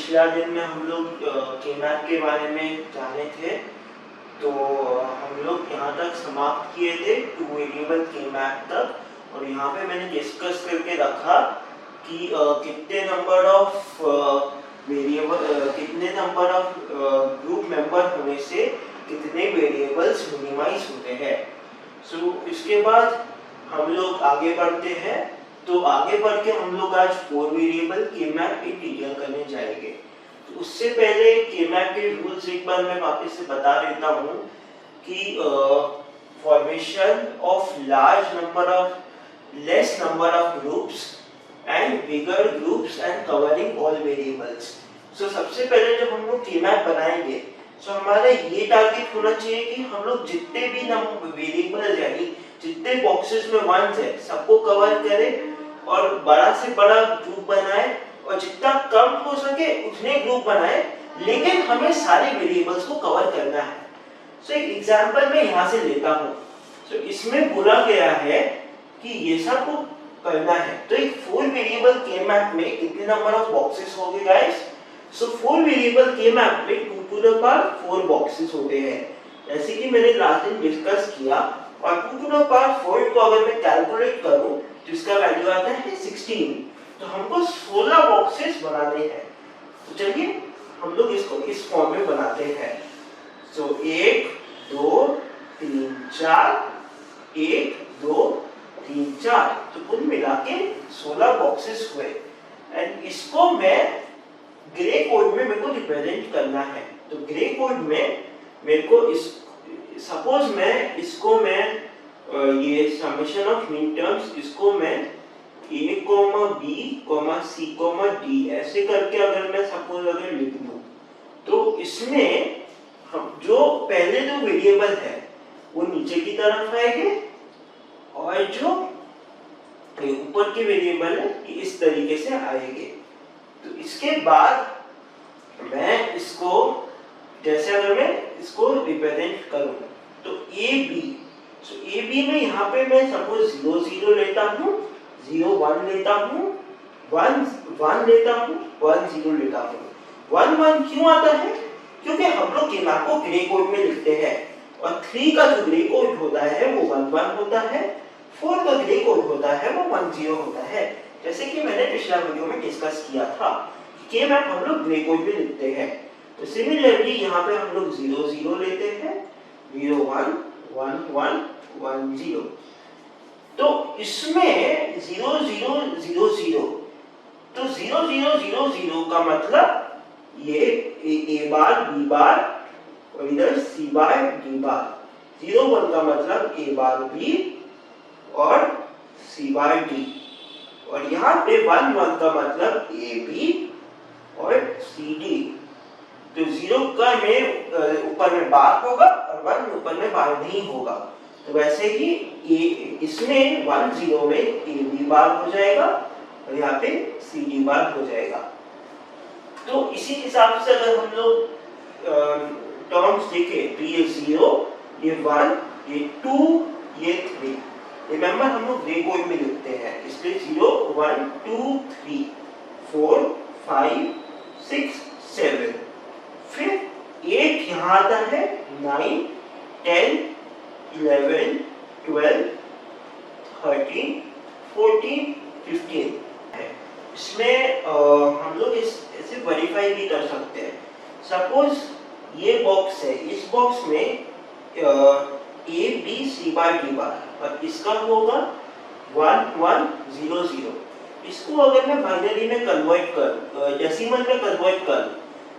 पिछला दिन में हम लोग केमैप के बारे में जाने थे, तो हम लोग यहाँ तक समाप्त किए थे 2 वेरिएबल केमैप तक। और यहाँ पे मैंने डिस्कस करके रखा कि कितने नंबर ऑफ ग्रुप मेंबर होने से कितने वेरिएबल्स मिनिमाइज होते हैं। सो इसके बाद हम लोग आगे बढ़ते हैं। तो आगे बढ़ के हम लोग आज 4 वेरिएबल केमैप इन डिटेल करने जाएंगे। तो उससे पहले केमैप के रूल्स एक बार मैं वापस से बता देता हूँ कि formation of less number of groups and bigger groups and covering all variables. So सबसे पहले जब हम लोग केमैप बनाएंगे तो हमारा ये टारगेट होना चाहिए कि हम लोग जितने भी वेरिएबल यानी जितने बॉक्सेस में वंस है सबको कवर करें और बड़ा से बड़ा ग्रुप बनाए, और जितना कम हो सके उतने ग्रुप बनाए, लेकिन हमें सारे वेरिएबल्स को कवर करना है। सो एक एग्जांपल मैं यहाँ से लेता हूँ। सो इसमें बोला गया है कि ये सब को करना है। तो एक 4 वेरिएबल केमैप में कितने नंबर ऑफ बॉक्सेस होंगे गाइस? सो 4 वेरिएबल केमैप में 2 टू द पावर 4 बॉक्सेस होते हैं, जैसे कि मैंने लास्ट दिन डिस्कस किया। और 2 टू द पावर 4 को अगर मैं कैलकुलेट करूं जिसका वैल्यू आता है 16, तो हमको 16 बॉक्सेस बनाने हैं। तो चलिए हम लोग इसको इस फॉर्म में बनाते हैं। सो 1 2 3 4 1 2 3 4, तो कुल मिला के 16 बॉक्सेस हुए। एंड इसको मैं ग्रे कोड में मेरे को रिप्रेजेंट करना है। तो ग्रे कोड में मेरे को सपोज मैं इसको ये समेशन ऑफ मिन टर्म्स इसको मैं a, b, c, d ऐसे करके अगर मैं सपोज अगर लिख दूं, तो इसमें हम जो पहले जो वेरिएबल है वो नीचे की तरफ आएंगे और जो ऊपर के वेरिएबल है इस तरीके से आएंगे। तो इसके बाद मैं इसको जैसे अगर मैं इसको रिप्रेजेंट करूं तो A B, so A B में यहाँ पे मैं सपोज 0 0 लेता हूँ, 0 1 लेता हूँ, 1 1 लेता हूँ, 1 0 लेता हूँ। 1 1 क्यों आता है? क्योंकि हम लोग केमैप को ग्रे कोड में लिखते हैं और 3 का जो ग्रे कोड होता है वो 1 1 होता है, 4 का ग्रे कोड होता है वो 1 0 होता है। जैसे कि मैंने पिछला वीडियो में डिस्कस किया था, केमैप हम लोग ग्रे कोड में लिखते हैं। तो सिमिलरली यहाँ पे हम लोग 0 0 लेते हैं, 0 1 1 1 1 0। तो इसमें 0 0 0 0, तो 0 0 0 0 का मतलब ये a बार b बार और इधर c बार d बार। 0 1 का मतलब a बार b और c बार d, और यहाँ पे 1 1 का मतलब a b और c d। तो 0 का में ऊपर में बार होगा और 1 ऊपर में बार नहीं होगा। तो वैसे ही इसमें 1 0 में a b बार हो जाएगा और यहाँ पे c d बार हो जाएगा। तो इसी हिसाब से अगर हम लोग टर्म्स देखें तो ये 0, ये 1, ये 2, ये 3। रिमेंबर हम लोग ग्रे कोड में लिखते हैं, इसलिए 0 1 2 3 4 5 6 7, फिर 8 यहाँ आता है, 9 10 11 12 13 14 15 है। इसमें हम लोग ऐसे वेरीफाई भी कर सकते हैं। सपोज ये बॉक्स है, इस बॉक्स में a b c bar d बार और इसका होगा 1 1 0 0। इसको अगर मैं बाइनरी में कन्वर्ट कर डेसिमल में कन्वर्ट कर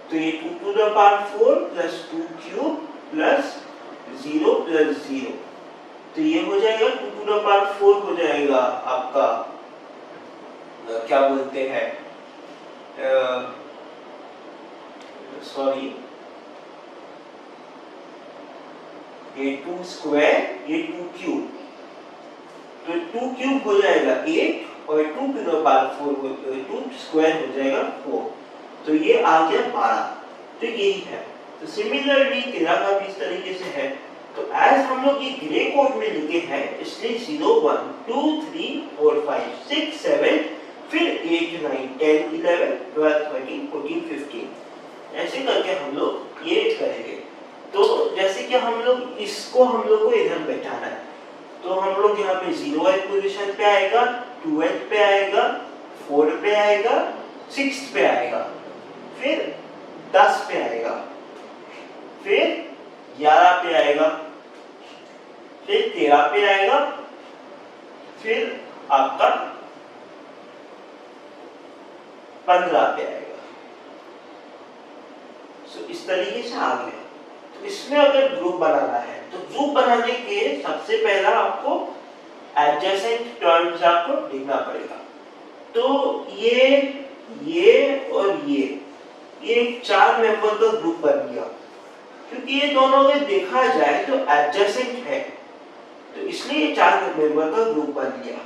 तो ये 2 to the power 4 plus 2 cube plus 0 plus 0, तो ये हो जाएगा 2 टू द पावर 4 हो जाएगा आपका क्या बोलते हैं सॉरी ये 2 स्क्वायर, ये 2 क्यूब, तो 2 क्यूब हो जाएगा 8 और 2 टू द पावर 4 2 स्क्वायर हो जाएगा 4, तो ये आ गया 12। तो यही है। तो सिमिलरली 13 का भी इस तरीके से है। तो एज हम लोग ये ग्रे कोड में लिखे हैं, इसलिए 0 1 2 3 4 5 6 7, फिर 8 8 9 10 11 12 13 14 15 ऐसे करके हम लोग ये करेंगे। तो जैसे कि हम लोग इसको हम लोग को इधर बैठाना है, तो हम लोग यहाँ पे 0th पोजीशन पे आएगा, 2th पे आएगा, 4 पे आएगा, 6 पे आएगा, फिर 10 पे आएगा, फिर 11 पे आएगा, फिर 13 पे आएगा, फिर आपका 15 पे आएगा। इस तरीके से आ गया। तो इसमें अगर ग्रुप बनाना है तो ग्रुप बनाने के सबसे पहला आपको एडजेसेंट टर्म्स आपको लिखना पड़ेगा। तो ये और ये 4 मेंबर का ग्रुप बन गया, क्योंकि ये दोनों अगर देखा जाए तो एडजेसेंट है, तो इसलिए 4 मेंबर का ग्रुप बन गया।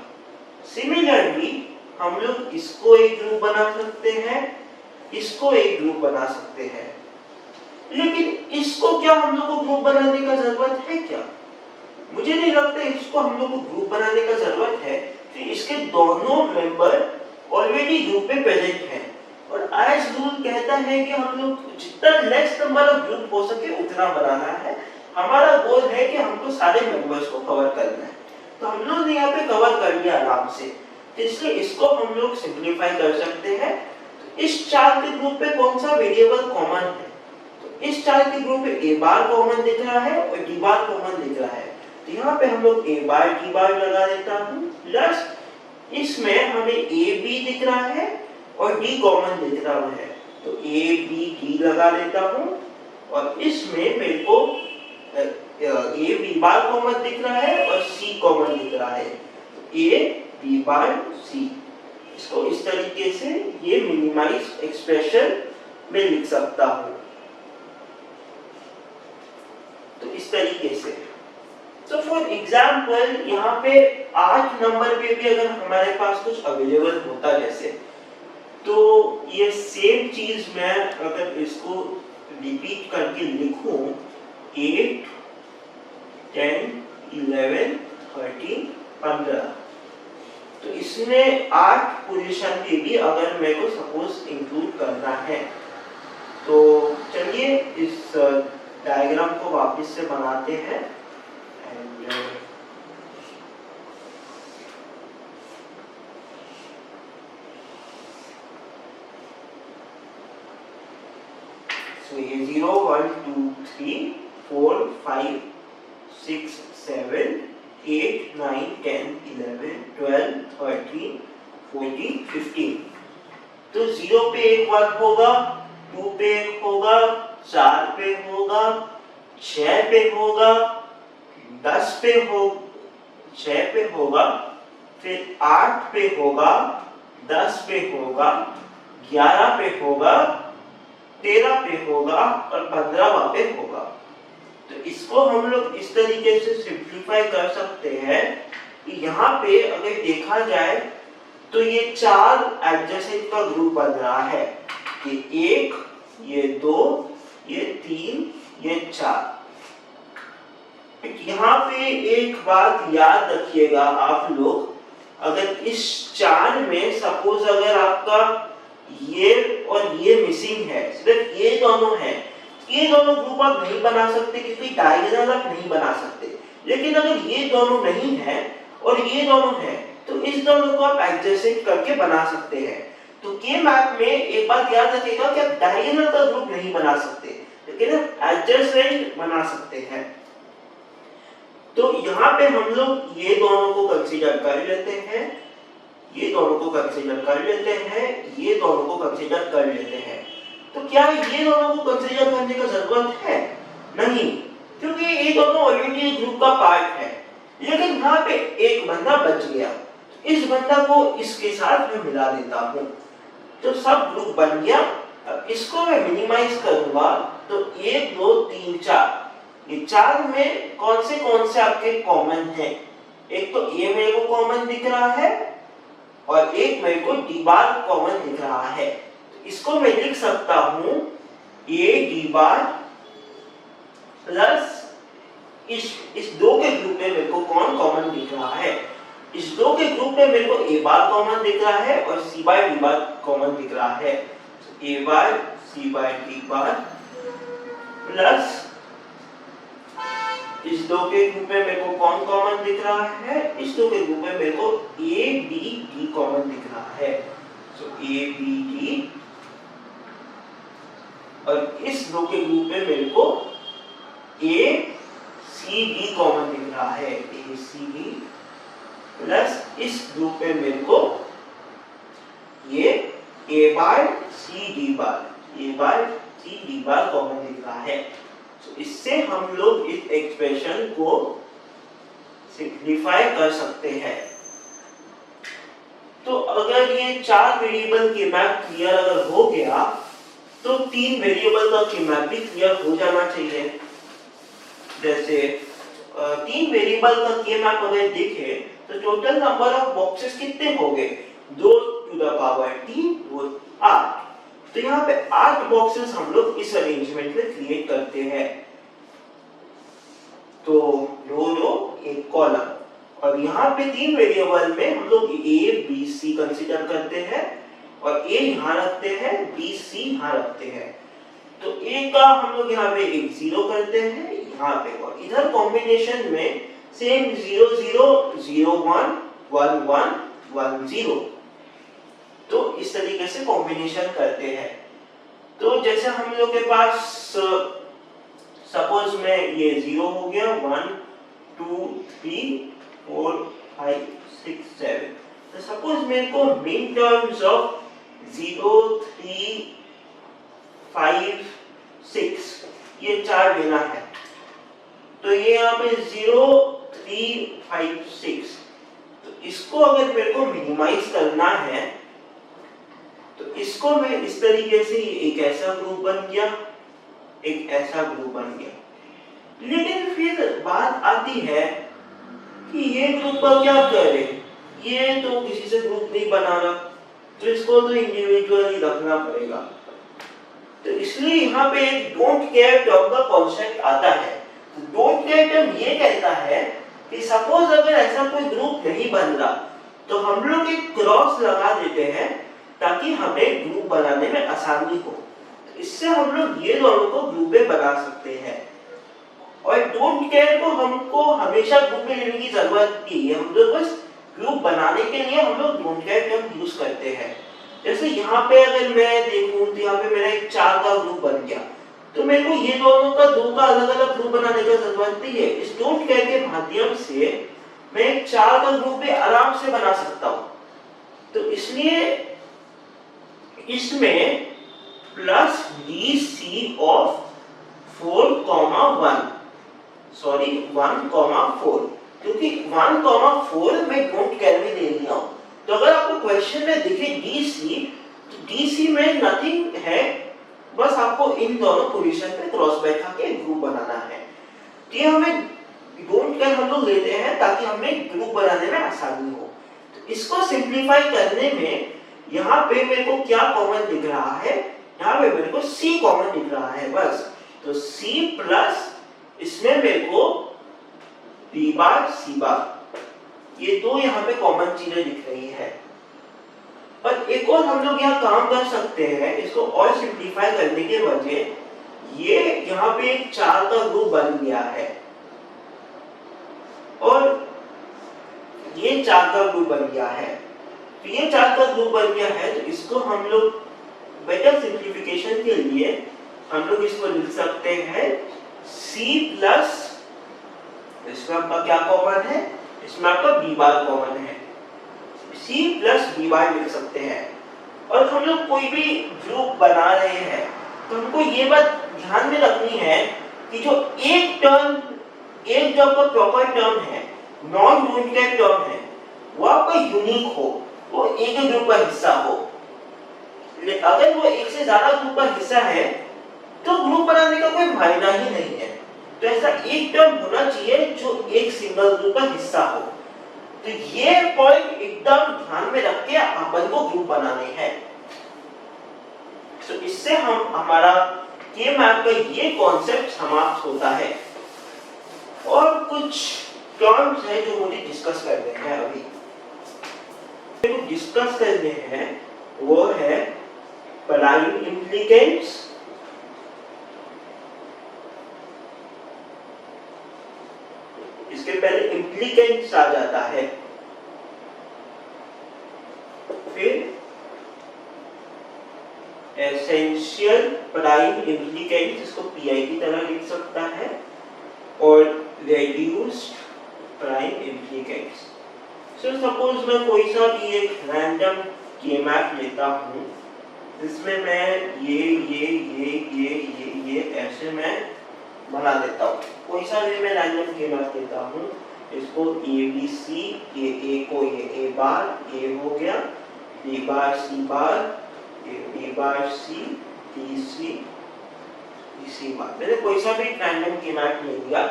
सिमिलरली हम लोग इसको एक ग्रुप बना सकते हैं, इसको एक ग्रुप बना सकते हैं, लेकिन इसको क्या हम लोग को ग्रुप बनाने का जरूरत है क्या? मुझे नहीं लगता इसको हम लोग को ग्रुप बनाने का जरूरत है, कि इसके दोनों मेंबर ऑलरेडी ग्रुप में प्रेजेंट हैं, और एज रूल कहता है कि हम लोग जितना लेस नंबर ऑफ ग्रुप हो सके उतना बनाना है। हमारा गोल है कि हमको सारे मेंबर्स को कवर करना है, तो हम लोग ने यहाँ पे कवर कर लिया आराम से, तो इसलिए इसको हम लोग सिंप्लीफाई कर सकते हैं। तो इस 4 के ग्रुप पे कौन सा वेरिएबल कॉमन है? तो इस 4 के ग्रुप में a बार कॉमन दिख रहा है और d बार कॉमन दिख रहा है, तो यहाँ पे हम लोग a बार d बार लगा देता हूँ, प्लस इसमें हमें a b दिख रहा है और d कॉमन दिख रहा है, तो a b d लगा देता हूँ, और इसमें मेरे को a b बार कॉमन दिख रहा है और c कॉमन दिख रहा है, तो a b बार c। इसको इस तरीके से ये मिनिमाइज एक्सप्रेशन में लिख सकता हूँ, तो इस तरीके से। तो फॉर एग्जाम्पल यहाँ पे 8 नंबर पे भी अगर हमारे पास कुछ अवेलेबल होता जैसे, तो ये सेम चीज मैं अगर इसको रिपीट करके लिखूं 8 10 11 13 15, तो इसमें 8 पोजीशन के भी अगर मेरे को सपोज इंक्लूड करना है, तो चलिए इस डायग्राम को वापस से बनाते हैं। ये 0 1 2 3 4 5 6 7 8 9 10 11 12 13 14 15। तो 0 पे एक वर्ड होगा, 2 पे एक होगा, 4 पे होगा, 6 पे होगा, 10 पे हो 6 पे होगा, फिर 8 पे होगा, 10 पे होगा, 11 पे होगा, 13 पे होगा और 15वां पे होगा। तो इसको हम लोग इस तरीके से सिंप्लीफाई कर सकते हैं कि यहाँ पे अगर देखा जाए तो ये 4 एडजेसेंट का ग्रुप बन रहा है, ये 1, ये 2, ये 3, ये 4। यहाँ पे एक बात याद रखिएगा आप लोग, अगर इस 4 में सपोज अगर आपका ये और ये मिसिंग है, सिर्फ ये दोनों है, ये दोनों ग्रुप आप नहीं बना सकते क्योंकि डायगोनल आप नहीं बना सकते। लेकिन अगर ये दोनों नहीं है और ये दोनों है, तो इस दोनों को आप एडजेसेंट करके बना सकते हैं। तो के मैप में एक बात याद रखिएगा कि आप डायगोनल का ग्रुप नहीं बना सकते, लेकिन आप एडजेसेंट बना सकते हैं। तो यहाँ पे हम लोग ये दोनों को कंसीडर कर लेते हैं, ये दोनों को कंसीडर कर लेते हैं, ये दोनों को कंसीडर कर लेते हैं। तो क्या ये दोनों को कंसीडर करने का जरूरत है? नहीं, क्योंकि ये दोनों ऑलरेडी ग्रुप का पार्ट है। लेकिन यहाँ पे एक बंदा बच गया, इस बंदा को इसके साथ मैं मिला देता हूँ, तो सब ग्रुप बन गया। अब इसको मैं मिनिमाइज करूंगा, तो 1 2 3 4, ये 4 में कौन से आपके कॉमन है? एक तो ए मेरे को कॉमन दिख रहा है और एक मेरे को डी बार कॉमन दिख रहा है, तो इसको मैं लिख सकता हूं ए डी बार प्लस इस 2 के ग्रुप में मेरे को कौन कॉमन दिख रहा है, इस दो के ग्रुप में मेरे को ए बार कॉमन दिख रहा है और सी बाय डी बार कॉमन दिख रहा है। ए बार सी बाय डी बार प्लस इस दो के ग्रुप में मेरे को कौन कॉमन दिख रहा है, इस दो के ग्रुप में मेरे को ए बी डी कॉमन दिख रहा है। सो ए बी डी और इस दो के ग्रुप में मेरे को ए सी डी कॉमन दिख रहा है। ए सी डी प्लस इस ग्रुप में मेरे को ये ए बार सी डी बार कॉमन दिख रहा है। तो इससे हम लोग इस एक्सप्रेशन को सिंप्लीफाई कर सकते हैं। तो अगर ये चार वेरिएबल के मैप क्लियर अगर हो गया तो तीन वेरिएबल का के मैप भी क्लियर हो जाना चाहिए। जैसे तीन वेरिएबल का के मैप अगर देखें तो टोटल नंबर ऑफ बॉक्सेस कितने हो गए, 2 टू द पावर 3 और 8। तो यहाँ पे 8 बॉक्सेस हम लोग इस अरेंजमेंट में क्रिएट करते हैं। तो रो एक कॉलम और यहाँ पे तीन वेरिएबल में हम लोग ए बी सी कंसीडर करते हैं और ए यहाँ रखते हैं, बी सी यहाँ रखते हैं। तो ए का हम लोग यहाँ पे एक 0 करते हैं यहाँ पे, और इधर कॉम्बिनेशन में सेम 0 0 0 1 1 1 1 0। तो इस तरीके से कॉम्बिनेशन करते हैं। तो जैसे हम लोग के पास सपोज में ये 0 हो गया, 1 2 3 4 5 6 7। तो सपोज मेरे को मिन टर्म्स ऑफ 0 3 5 6 ये चार लेना है। तो ये यहाँ पे 0 3 5 6। तो इसको अगर मेरे को मिनिमाइज करना है तो इसको मैं इस तरीके से एक ऐसा ग्रुप बन गया, एक ऐसा ग्रुप बन गया। लेकिन फिर बात आती है कि ये ग्रुप का क्या करें, ये तो किसी से ग्रुप नहीं बना रहा, तो इसको तो इंडिविजुअली रखना पड़ेगा। तो इसलिए यहाँ पे एक डोंट केयर टर्म का कॉन्सेप्ट आता है। डोंट केयर टर्म ये कहता है कि सपोज अगर ऐसा कोई ग्रुप नहीं बन रहा तो हम लोग एक क्रॉस लगा देते हैं ताकि हमें ग्रुप बनाने में आसानी हो। तो इससे हम लोग ये दोनों को ग्रुप में बना सकते हैं। और डोंट केयर को हमको हमेशा ग्रुप में लेने की जरूरत नहीं है, हम लोग बस ग्रुप बनाने के लिए हम लोग डोंट केयर टर्म यूज करते हैं। जैसे यहाँ पे अगर मैं देखूं तो यहाँ पे मेरा एक 4 का ग्रुप बन गया, तो मेरे को ये दोनों का 2 का अलग अलग ग्रुप बनाने का जरूरत नहीं है। इस डोंट केयर के माध्यम से मैं एक 4 का ग्रुप भी आराम से बना सकता हूँ। तो इसलिए इसमें plus D C of 4,1 sorry 1,4, क्योंकि 1,4 मैं डोंट केयर में ले लिया हूं। तो अगर आपको क्वेश्चन में दिखे डी सी में नथिंग है, बस आपको इन दोनों पोजीशन पे क्रॉस बैठा के ग्रुप बनाना है। ये हमें डोंट केयर हम लोग लेते हैं ताकि हमें ग्रुप बनाने में आसानी हो। तो इसको सिंप्लीफाई करने में यहाँ पे मेरे को क्या कॉमन दिख रहा है, यहाँ पे मेरे को सी कॉमन दिख रहा है बस। तो सी प्लस इसमें मेरे को डी बार सी बार, ये दो यहाँ पे कॉमन चीजें दिख रही है। और एक और हम लोग यहाँ काम कर सकते हैं, इसको और सिंप्लीफाई करने के वजह ये यहाँ पे एक 4 का ग्रुप बन गया है और ये 4 का ग्रुप बन गया है। तो ये 4 का ग्रुप बन गया है, तो इसको हम लोग बेटर सिंप्लीफिकेशन के लिए हम लोग इसको लिख सकते हैं C प्लस, इसमें आपका क्या कॉमन है, इसमें आपका B बार कॉमन है, C प्लस B बार लिख सकते हैं। और हम लोग कोई भी ग्रुप बना रहे हैं तो हमको ये बात ध्यान में रखनी है कि जो एक टर्म, एक जो आपका प्रॉपर टर्म है, नॉन यूनिट टर्म है, वो आपका यूनिक हो, वो एक ही ग्रुप का हिस्सा हो। अगर वो एक से ज्यादा ग्रुप का हिस्सा है तो ग्रुप बनाने का कोई मायना ही नहीं है। तो ऐसा एक टर्म होना चाहिए जो एक सिंगल ग्रुप का हिस्सा हो। तो ये पॉइंट एकदम ध्यान में रख के अपन को ग्रुप बनाने हैं। तो इससे हम हमारा के मैप का ये कॉन्सेप्ट समाप्त होता है। और कुछ टर्म्स है जो मुझे डिस्कस करने हैं अभी। को डिस्कस करने हैं वो है प्राइम इम्प्लीकेंट्स, इसके पहले इम्प्लीकेंट्स आ जाता है, फिर एसेंशियल प्राइम इम्प्लीकेंट्स, इसको पीआई की तरह लिख सकता है, और reduced prime implicants. So suppose मैं कोई सा भी एक रैंडम के मैप लेता हूँ, इसमें मैं ये ऐसे मैं बना देता हूँ। कोई सा भी मैं रैंडम के मैप लेता हूँ, इसको ए बी सी, ये ए को ये ए बार ए हो गया, बी बार सी बार, बी बार सी, डी सी, सी बार। मैंने कोई सा भी रैंडम के मैप ले लिया,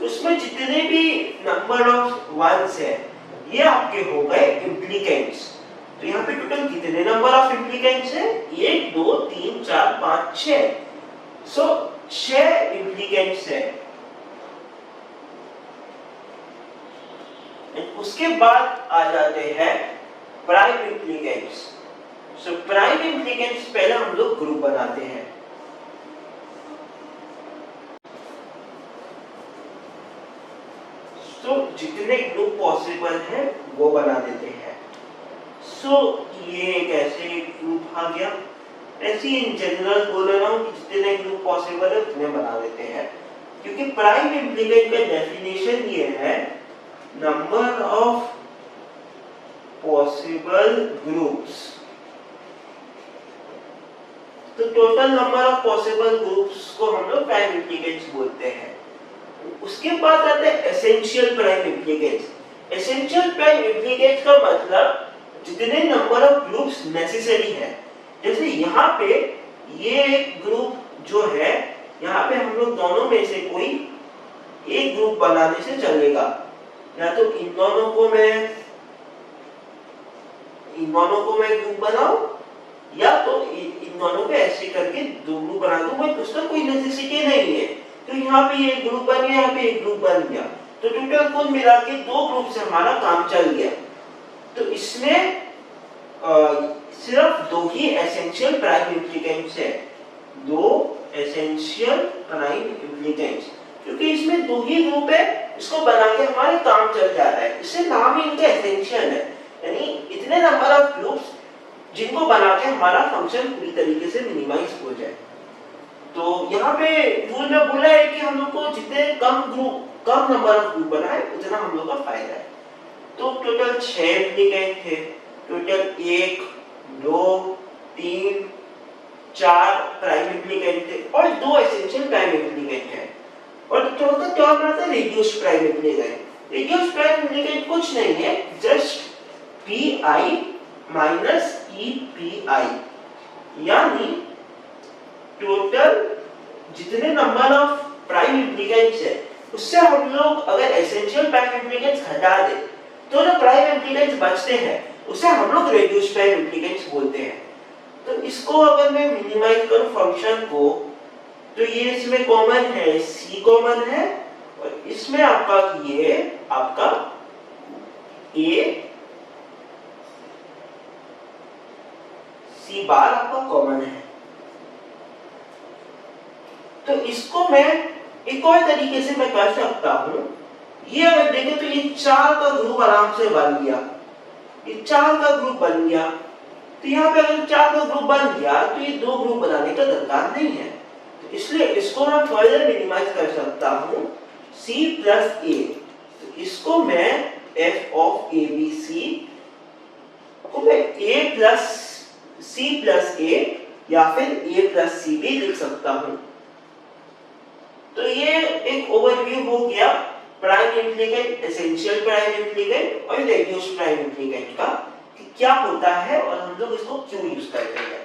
तो उसमें जितने भी नंबर ऑफ वंस है ये आपके हो गए इम्प्लीकेंट्स। तो यहाँ पे टोटल कितने नंबर ऑफ इम्प्लीकेंट्स है? 1 2 3 4 5 6। सो 6 इम्प्लीकेंट्स है। उसके बाद आ जाते हैं prime implicants. So prime implicants पहले हम लोग ग्रुप बनाते हैं। तो जितने ग्रुप पॉसिबल है वो बना देते हैं। सो ये एक ऐसे ग्रुप आ गया। ऐसे इन जनरल बोल रहा हूँ कि जितने ग्रुप पॉसिबल है उतने बना देते हैं, क्योंकि प्राइम इम्प्लीकेंट का डेफिनेशन ये है नंबर ऑफ पॉसिबल ग्रुप्स। तो total number of possible groups को हम लोग प्राइम इम्प्लीकेंट्स बोलते हैं। उसके बाद आते हैं essential prime implicants. Essential prime implicants का मतलब जितने नंबर ऑफ ग्रुप्स नेसेसरी है। जैसे यहाँ पे ये एक ग्रुप जो है, यहाँ पे हम लोग दोनों में से कोई एक ग्रुप बनाने से चलेगा, या तो इन दोनों को मैं ग्रुप बनाऊं, या तो इन दोनों पे ऐसे करके दो ग्रुप बना दूं, बट उसका कोई नेसेसिटी नहीं है। तो यहाँ पे ये ग्रुप बन गया, यहाँ पे एक ग्रुप बन गया, तो टोटल कुल मिला के 2 ग्रुप से हमारा काम चल गया। तो इसमें सिर्फ 2 ही एसेंशियल प्राइम इम्प्लीकेंट्स है, 2 एसेंशियल प्राइम इम्प्लीकेंट्स, क्योंकि इसमें 2 ही ग्रुप है, इसको बना के हमारे काम चल जाता है। इससे नाम ही इनका एसेंशियल है, यानी इतने नंबर ऑफ ग्रुप्स जिनको बना के हमारा फंक्शन पूरी तरीके से मिनिमाइज हो जाए। तो यहाँ पे रूल में बोला है कि हम लोग को जितने कम नंबर ऑफ ग्रुप बनाए उतना हम लोग का फायदा है। तो टोटल 6 इम्प्लीकेंट थे, टोटल 1 2 3 4 प्राइम इम्प्लीकेंट थे और 2 एसेंशियल प्राइम इम्प्लीकेंट है, और टोटल क्या बनता है reduced prime implicant. Reduced prime implicant कुछ नहीं है, just P minus E P I, यानी टोटल जितने नंबर ऑफ प्राइम इम्प्लीकेंट्स है उससे हम लोग अगर एसेंशियल प्राइम इम्प्लीकेंट्स हटा दे तो जो प्राइम इम्प्लीकेंट्स बचते हैं उसे हम लोग रेड्यूस्ड प्राइम इम्प्लीकेंट्स बोलते हैं। तो इसको अगर मैं मिनिमाइज करूं फंक्शन को, तो ये इसमें कॉमन है, सी कॉमन है, और इसमें आपका ये आपका ए सी बार आपका कॉमन है। तो इसको मैं एक और तरीके से मैं कर सकता हूं, ये अगर देखें तो ये 4 का ग्रुप आराम से बन गया, ये 4 का ग्रुप बन गया। तो यहाँ पे अगर 4 का ग्रुप बन गया तो ये 2 ग्रुप बनाने का दरकार नहीं है, तो इसलिए इसको मैं फर्दर मिनिमाइज कर सकता हूँ C प्लस A। तो इसको मैं f of A B C को मैं A plus C plus A या फिर A प्लस C भी लिख सकता हूँ। तो ये एक ओवरव्यू हो गया prime implicant, essential prime implicant और रेड्यूस्ड प्राइम इम्प्लीकेंट का कि क्या होता है और हम लोग इसको क्यों यूज करते हैं।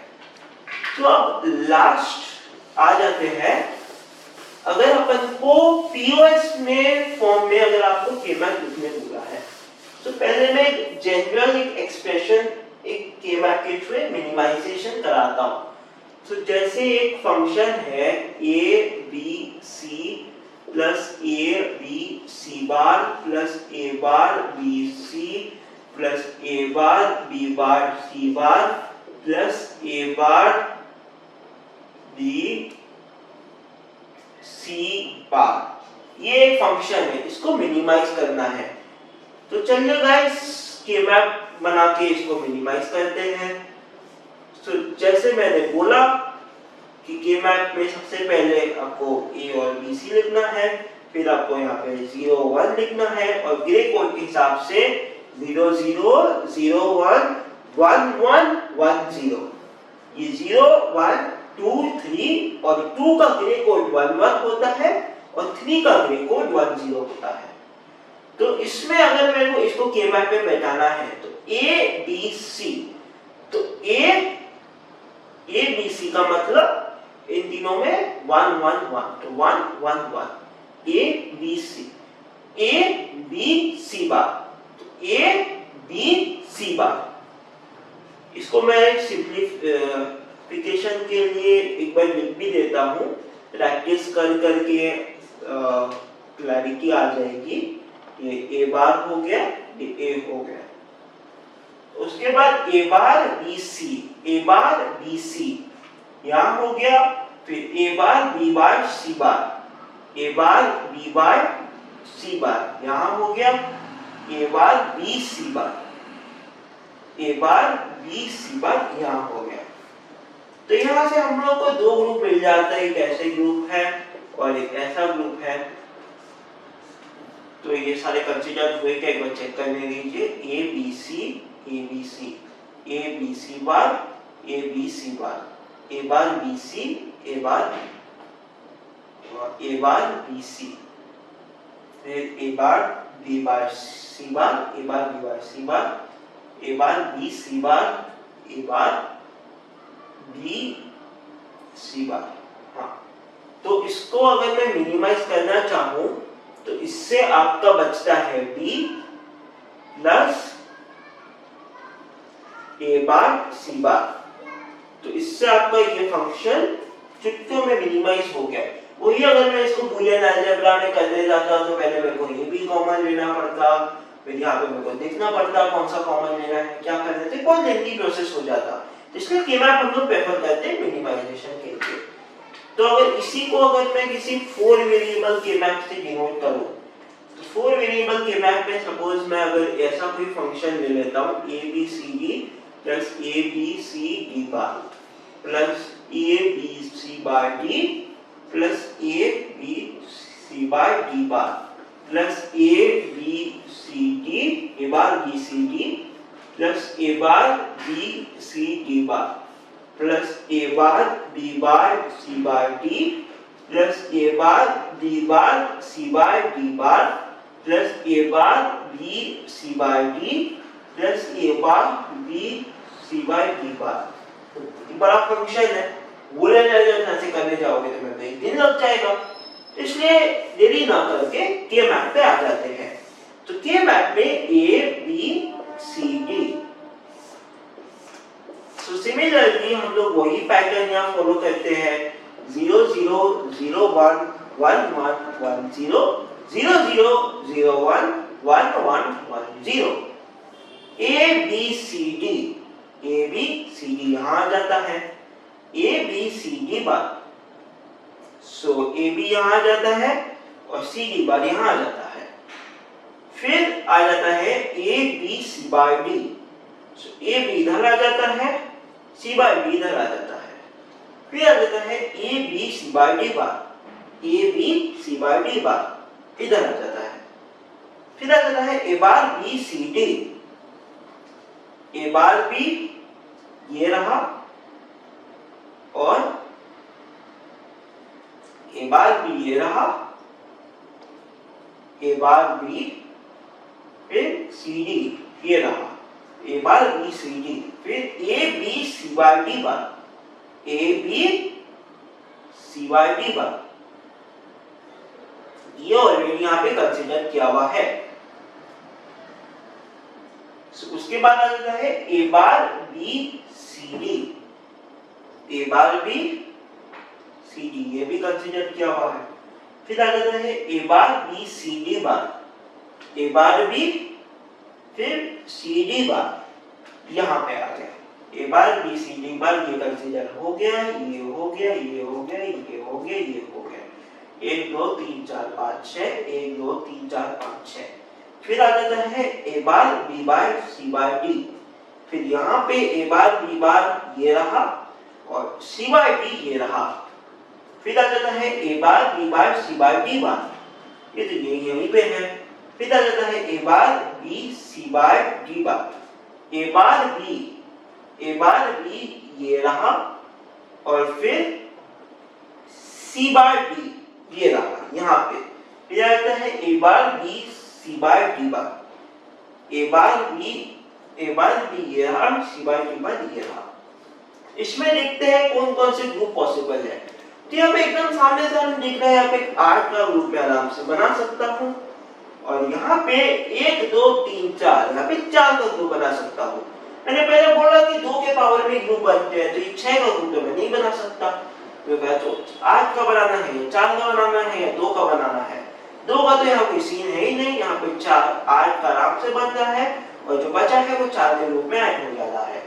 तो अब लास्ट आ जाते हैं, अगर अपन को पीओएस में फॉर्म में अगर आपको केमैप लिखने बोला है, तो पहले मैं जनरल एक एक्सप्रेशन एक केमैप के थ्रू मिनिमाइजेशन कराता हूँ। तो जैसे एक फंक्शन है A B C plus A B C bar plus A bar B C plus A bar B C bar plus A bar B C bar. ये एक फंक्शन है, इसको मिनिमाइज करना है। तो चलिए गाइस के मैप बना के इसको मिनिमाइज करते हैं। तो जैसे मैंने बोला कि के मैप में सबसे पहले आपको ए और बी सी लिखना है, फिर आपको यहाँ पे 0 1 लिखना है और ग्रे कोड के हिसाब से 0 0 0 1 1 1 1 0। ये 0 1 2 3 और 2 का ग्रे कोड 1 1 होता है और 3 का ग्रे कोड 1 0 होता है। तो इसमें अगर मेरे को इसको के मैप में बैठाना है तो ए बी सी, तो ए बी सी का मतलब इन तीनों में 1 1 1, तो 1 1 1 ए बी सी बार, तो ए बी सी बार। इसको मैं सिंपलीफिकेशन के लिए एक बार लिख भी देता हूँ, प्रैक्टिस कर करके क्लैरिटी आ जाएगी। ये ए बार हो गया, ये ए हो गया। उसके बाद ए बार बी सी यहाँ हो गया, फिर A bar C bar, A bar B bar C बार यहाँ हो गया, ए bar B C bar, A bar B C बार यहाँ हो गया। तो यहाँ से हम लोग को दो ग्रुप मिल जाता है, एक ऐसे ग्रुप है और एक ऐसा ग्रुप है। तो ये सारे कंसीडर हुए क्या, एक बार चेक करने दीजिए। A B C A B C, A B C bar, A B C bar, A bar B C, A bar B C, फिर A bar B bar C bar, A bar B bar C bar, A bar B C bar, A bar B C bar. हाँ, तो इसको अगर मैं minimise करना चाहूं तो इससे आपका बचता है b plus A bar C बार। तो इससे आपका ये फंक्शन चुटकियों में मिनिमाइज हो गया। वही अगर मैं इसको बूलियन अलजेब्रा में करने जाता तो पहले मेरे को ये भी कॉमन लेना पड़ता, फिर यहाँ पे मेरे को देखना पड़ता कौन सा कॉमन लेना है, क्या करना है, बहुत लेंथी प्रोसेस हो जाता। तो इसलिए के मैप हम लोग प्रेफर करते हैं मिनिमाइजेशन के लिए। तो अगर इसी को अगर मैं किसी 4 वेरिएबल के मैप से डिनोट करूं, तो 4 वेरिएबल के मैप में सपोज मैं अगर ऐसा कोई फंक्शन ले लेता हूं a b c d plus a b c d bar plus a b c bar d plus a b c bar d bar plus a b c d a bar b c d plus a bar b c d bar plus a bar b bar c bar d plus a bar b bar c bar d bar plus a bar b c bar d plus a bar b c bar d बार। बड़ा function है, बोले जाए से करने जाओगे तो मैं एक दिन लग जाएगा, इसलिए देरी ना करके के मैप पे आ जाते हैं। तो के मैप में a b c d, तो सिमिलरली हम लोग वही पैटर्न यहाँ फॉलो करते हैं 0 0 0 1 1 1 1 0 0 0 0 1 1 1 1 0। A B C D यहाँ आ जाता है, A B C D bar, so A B यहाँ आ जाता है और C D बार यहाँ आ जाता है। फिर आ जाता है A B C bar D, so A B इधर आ जाता है, C बार D इधर आ जाता है। फिर आ जाता है A B C bar D bar, A B C bar D बार इधर आ जाता है। फिर आ जाता है A bar B C D, A bar B ये रहा और A बार B ये रहा, A बार B फिर C D ये रहा, A bar B C D फिर A B C bar D bar, A B C bar D बार। ये ऑलरेडी यहाँ पे कंसीडर किया हुआ है। उसके बाद आ जाता है A bar B C D, A bar B C D ये भी कंसीडर किया हुआ है। फिर आ जाता है A bar B C D bar, A bar B फिर C D बार, यहाँ पे आ गया। ए बार बी सी डी बार ये कंसीडर हो गया, ये हो गया, ये हो गया, ये हो गया, ये हो गया। 1 2 3 4 5 6, 1 2 3 4 5 6। फिर आ जाता है ए बार बी बार सी बार डी। फिर यहाँ पे ए बार बी बार ये रहा और सी बार डी ये रहा। फिर आ जाता है ए बार बी बार सी बार डी बार, ये तो ये यहीं पे है। फिर आ जाता है ए bar B C bar D bar. A bar B ये रहा और फिर सी बार डी ये रहा यहाँ पे। फिर आ जाता है ए bar B C bar D bar. A bar B ये रहा, सी बार डी बार ये रहा। इसमें देखते हैं कौन कौन से ग्रुप पॉसिबल है। तो यहाँ पे एकदम सामने से हम देख रहे हैं, यहाँ पे 8 का ग्रुप में आराम से बना सकता हूँ और यहाँ पे 1 2 3 4 यहाँ पे 4 का ग्रुप बना सकता हूँ। मैंने पहले बोला कि 2 के पावर में ग्रुप बनते हैं, तो ये 6 का ग्रुप तो मैं नहीं बना सकता। तो कहा तो 8 का बनाना है, 4 का बनाना है या 2 का बनाना है। 2 का तो यहाँ कोई सीन है ही नहीं, यहाँ पे 8 का आराम से बन रहा है और जो बचा है वो 4 के रूप में ऐड हो जा रहा है।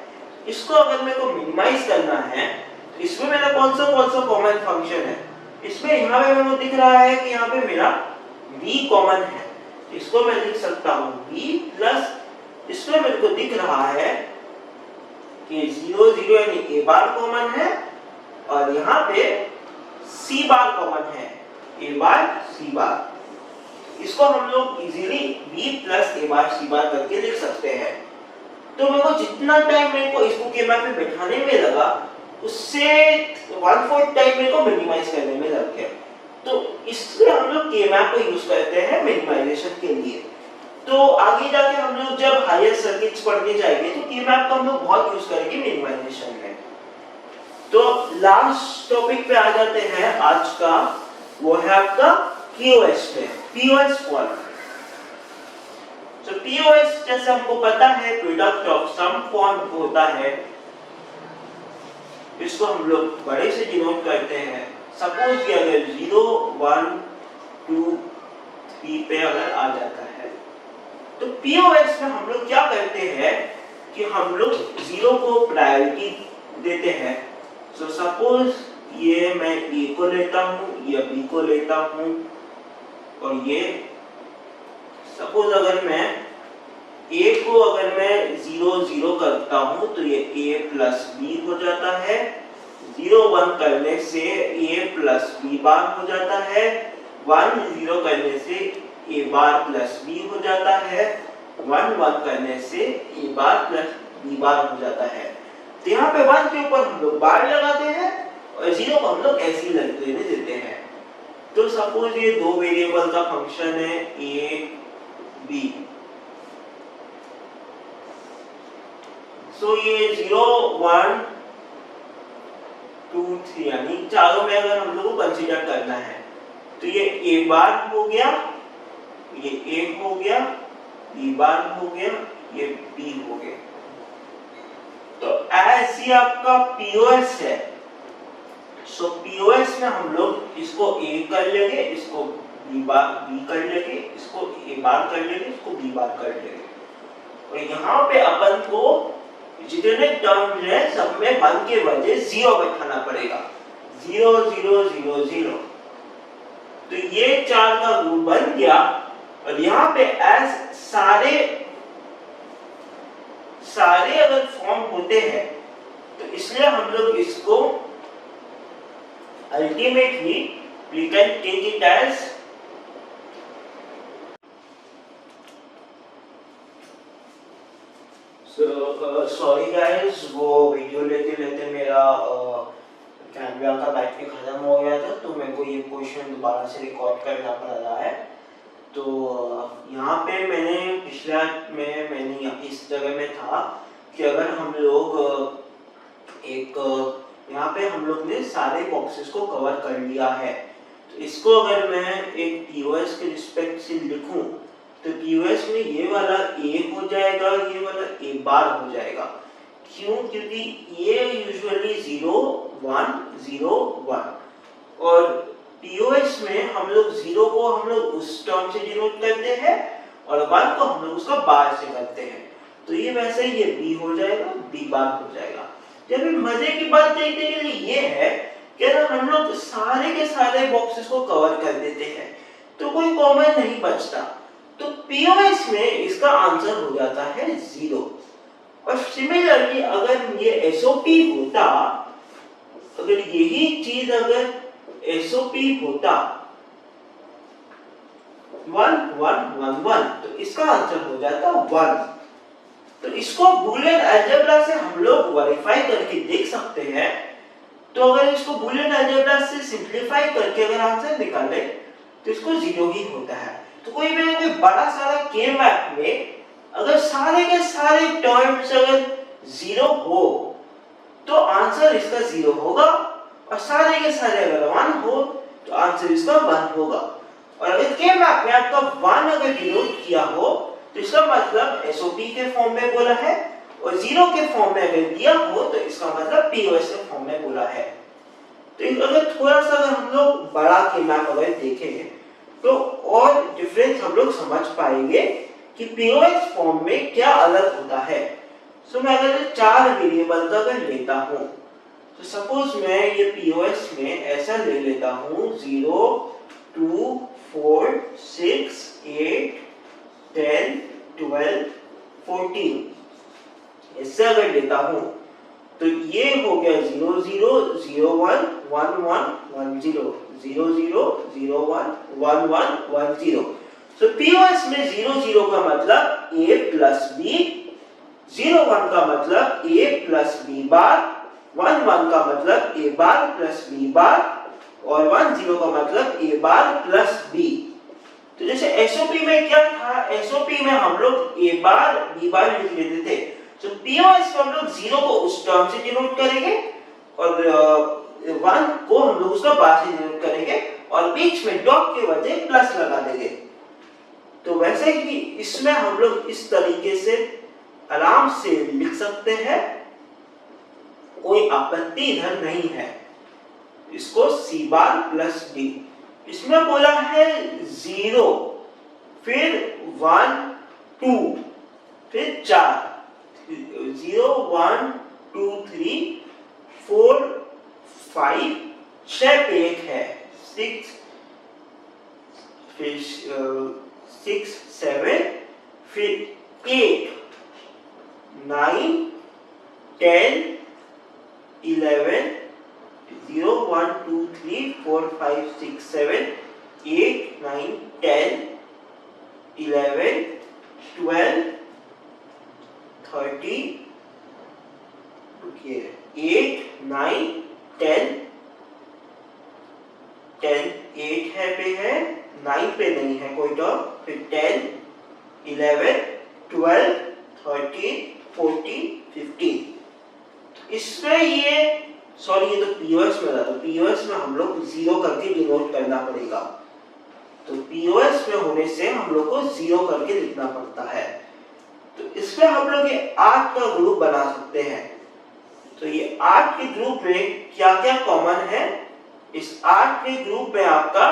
इसको अगर मेरे को मिनिमाइज करना है तो इसमें मेरा कौन सा कॉमन फंक्शन है। इसमें यहाँ पे मेरे को दिख रहा है कि यहाँ पे मेरा b कॉमन है, इसको मैं लिख सकता हूँ b प्लस इसमें मेरे को दिख रहा है कि 0 0 यानी a बार कॉमन है और यहाँ पे c बार कॉमन है, a बार c बार। इसको हम लोग easily b plus a bar c बार करके लिख सकते हैं। तो मेरे को जितना टाइम मेरे को इसको के मैप में बैठाने में लगा उससे 1/4 टाइम मेरे को मिनिमाइज करने में लग गया। तो इसलिए हम लोग के मैप को यूज करते हैं मिनिमाइजेशन के लिए। तो आगे जाके हम लोग जब हायर सर्किट्स पढ़ने जाएंगे तो के मैप का हम लोग बहुत यूज करेंगे मिनिमाइजेशन में। तो लास्ट टॉपिक पे आ जाते हैं आज का, वो है आपका पीओएस पे, पीओएस फॉर्म। तो पीओएस जैसे हमको पता है प्रोडक्ट ऑफ सम फॉर्म होता है, इसको हम लोग बड़े से डिनोट करते हैं। सपोज कि अगर 0 1 2 3 पे अगर आ जाता है तो पीओएस में हम लोग क्या करते हैं कि हम लोग 0 को प्रायोरिटी देते हैं। सो सपोज ये मैं ए को लेता हूँ, ये बी को लेता हूँ और ये सपोज अगर मैं a को अगर मैं 0 0 करता हूं तो ये a प्लस b हो जाता है। 0 1 करने से a प्लस b बार हो जाता है। 1 0 करने से a बार प्लस b हो जाता है। 1 1 करने से a बार प्लस b बार हो जाता है। तो यहाँ पे 1 के ऊपर हम लोग बार लगाते हैं और 0 को हम लोग ऐसे ही लगते देते हैं। तो सपोज ये 2 वेरिएबल का फंक्शन है a b। तो ये 0 1 2 3 यानी चारों में अगर हम लोग को कंसीडर करना है तो ये a बार हो गया, ये a हो गया, b बार हो गया, ये b हो गया। तो ऐसी आपका पीओएस है। सो पीओएस में हम लोग इसको a कर लेंगे, इसको b कर लेंगे, इसको a बार कर लेंगे, इसको b बार कर लेंगे और यहाँ पे अपन को जितने टर्म है सब में 1 के बजाय 0 बैठाना पड़ेगा। 0 0 0 0। तो ये 4 का ग्रुप बन गया और यहाँ पे एस सारे अगर फॉर्म होते हैं तो इसलिए हम लोग इसको ultimately we can take it as sorry guys, वो वीडियो लेते लेते मेरा कैमरा का बैटरी खत्म हो गया था तो मेरे को ये क्वेश्चन दोबारा से रिकॉर्ड करना पड़ रहा है। तो यहाँ पे मैंने इस जगह में था कि अगर हम लोग यहाँ पे हम लोग ने सारे बॉक्सेस को कवर कर लिया है तो इसको अगर मैं एक पीओएस के रिस्पेक्ट से लिखूं तो पीओएस में ये वाला a हो जाएगा, ये वाला a बार हो जाएगा। क्यों? क्योंकि ये यूजुअली 0 1 0 1 और पीओएस में हम लोग 0 को हम लोग उस टर्म से डिनोट करते हैं और 1 को हम लोग उसका बार से करते हैं। तो ये वैसे ही ये बी हो जाएगा, बी बार हो जाएगा। जब मजे की बात देखने के लिए ये है कि अगर हम लोग सारे के सारे बॉक्सेस को कवर कर देते हैं तो कोई कॉमन नहीं बचता, तो पीओएस में इसका आंसर हो जाता है 0। और सिमिलरली अगर ये एसओपी होता, अगर यही चीज अगर एसओपी होता 1 1 1 1 तो इसका आंसर हो जाता 1। तो इसको बूलियन अलजेब्रा से हम लोग वेरीफाई करके देख सकते हैं। तो अगर इसको बूलियन अलजेब्रा से सिंपलीफाई करके अगर आंसर निकाले तो इसको 0 ही होता है। तो कोई भी बड़ा सारा के मैप में अगर सारे के सारे टर्म्स अगर 0 हो तो आंसर इसका 0 होगा, और सारे के सारे अगर 1 हो तो आंसर इसका 1 होगा। और अगर के मैप में आपका 1 अगर डिनोट किया हो तो इसका मतलब एसओपी के फॉर्म में बोला है, और 0 के फॉर्म में अगर दिया हो तो इसका मतलब पीओएस के फॉर्म में बोला है। तो अगर थोड़ा सा अगर हम लोग बड़ा के मैप अगर देखें तो और डिफरेंस हम लोग समझ पाएंगे कि पीओएस फॉर्म में क्या अलग होता है। सो मैं अगर 4 वेरिएबल का अगर लेता हूं तो सपोज मैं ये पीओएस में ऐसा ले लेता हूं 0 2 4 6 8 10 12 14 इससे अगर लेता हूं तो ये हो गया 0 0 0 1 1 1 1 0 0 0 0 1 1 1 1 0। तो पीओएस में 0 0 का मतलब a प्लस b, 0 1 का मतलब a प्लस b बार, 1 1 का मतलब a बार प्लस b बार, और 1 0 का मतलब a बार प्लस b। तो जैसे एसओपी में क्या था, एसओपी में हम लोग a बार b बार लिख लेते थे। तो पीओएस में हम लोग 0 को उस टर्म से डिनोट करेंगे और 1 को हम लोग उसका बार से डिनोट करेंगे और बीच में डॉट के वजह प्लस लगा देंगे। तो वैसे ही इसमें हम लोग इस तरीके से आराम से लिख सकते हैं, कोई आपत्ति इधर नहीं है। इसको सी बार प्लस डी, इसमें बोला है 0 फिर 1 2 फिर 4, 0 1 2 3 4 5 6 पे एक है 6 फिर 6 7 फिर 8 9 10 11 0 1 2 3 4 5 6 7 8 9 10 11 12 30 8 9 10 10 8 है पे है 9 पे नहीं है कोई टर्म, फिर 10 11 12 13 14 15। इसमें ये सॉरी ये तो पीओएस में था, तो पीओएस में हम लोग 0 करके डिनोट करना पड़ेगा। तो पीओएस में होने से हम लोग को 0 करके लिखना पड़ता है। तो इसमें हम लोग ये 8 का ग्रुप बना सकते हैं। तो ये 8 के ग्रुप में क्या क्या कॉमन है, इस 8 के ग्रुप में आपका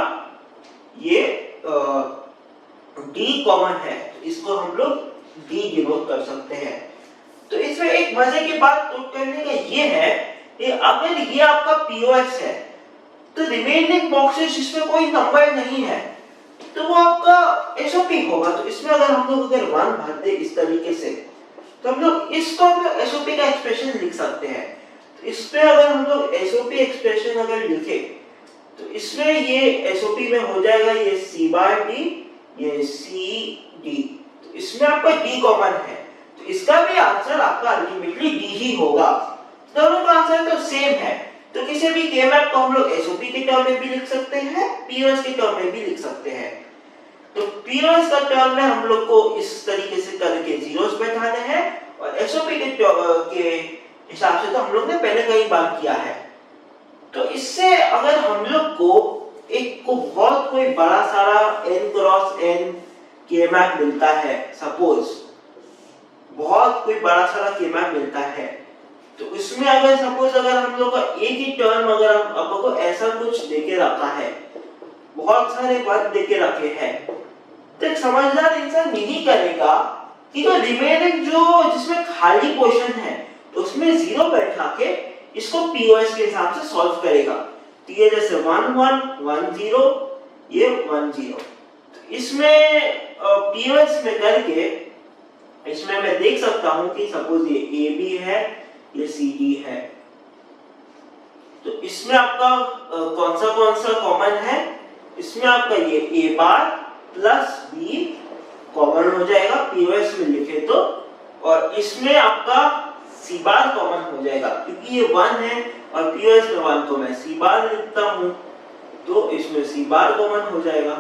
ये डी कॉमन है, तो इसको हम लोग डी डिनोट कर सकते हैं। तो इसमें एक मजे की बात नोट करने का ये है कि अगर ये आपका पीओएस है तो रिमेनिंग बॉक्सेस जिसमें कोई नंबर नहीं है तो वो आपका एसओपी होगा। तो इसमें अगर हम लोग अगर 1 भर दे इस तरीके से तो हम लोग इसको एसओपी का एक्सप्रेशन लिख सकते हैं। तो इसमें अगर हम लोग एसओपी एक्सप्रेशन अगर लिखे तो इसमें ये एसओपी में हो जाएगा ये सी बार डी, ये सी डी, तो इसमें आपका डी कॉमन है, तो इसका भी आंसर आपका अल्टीमेटली डी ही होगा। दोनों का आंसर तो सेम है। तो किसी भी के मैप को हम लोग एसओपी के टर्म में भी लिख सकते हैं, पीओएस के टर्म में भी लिख सकते हैं। तो पीओएस का टर्म में हम लोग को इस तरीके से करके जीरोस बैठाने हैं, और एसओपी के हिसाब से तो हम लोग ने पहले कई बार किया है। तो इससे अगर हम लोग को एक को बहुत कोई बड़ा सारा n क्रॉस n के मैप मिलता है, सपोज बहुत कोई बड़ा सारा के मैप मिलता है, तो इसमें अगर सपोज अगर हम लोग का एक ही टर्म अगर हम आपको ऐसा कुछ देके रखा है, बहुत सारे वर्ड देके रखे हैं, तो एक समझदार इंसान यही करेगा कि जो रिमेनिंग जो जिसमें खाली पोर्शन है उसमें जीरो बैठा के इसको पीओएस के हिसाब से सॉल्व करेगा। तो ये जैसे 1 1 1 0 ये 1 0, तो इसमें पीओएस में करके इसमें मैं देख सकता हूं कि सपोज ये ए बी है, ये सी डी है, तो इसमें आपका कौन सा कॉमन है, इसमें आपका ये ए बार प्लस बी कॉमन हो जाएगा पीओएस में लिखे तो, और इसमें आपका सी बार कॉमन हो जाएगा क्योंकि ये 1 है और पीओएस में 1 को मैं सी बार लिखता हूं, तो इसमें सी बार कॉमन हो जाएगा।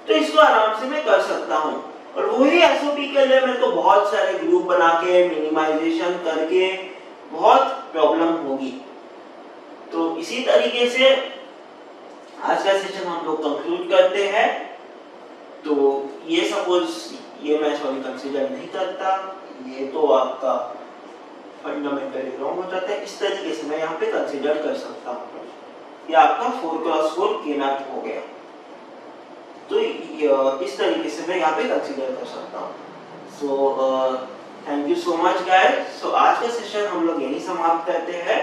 तो इसको आराम से मैं कर सकता हूं। और वही एसओपी के लिए मेरे को बहुत सारे ग्रुप बना के मिनिमाइजेशन करके बहुत प्रॉब्लम होगी। तो इसी तरीके से आज का सेशन हम लोग कंक्लूड करते हैं। तो ये सपोज ये मैं सॉरी कंसीडर नहीं करता, ये तो आपका फंडामेंटली रॉन्ग हो जाता है, इस तरीके से मैं यहाँ पे कंसीडर कर सकता हूँ। ये आपका 4x4 के मैप हो गया, तो इस तरीके से मैं यहाँ पे कंसीडर कर सकता हूँ। So thank you so much guys. So आज का सेशन हम लोग यही समाप्त करते हैं।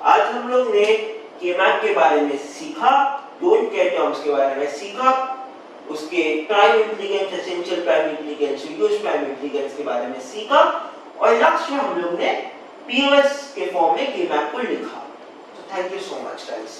आज हम लोग ने के मैप के बारे में सीखा, डोंट केयर टर्म्स के बारे में सीखा, उसके prime implicants, essential prime implicants, use prime implicants के बारे में सीखा, और लास्ट में हम लोग ने पीओएस के फॉर्म में के मैप को लिखा। तो thank you so much guys.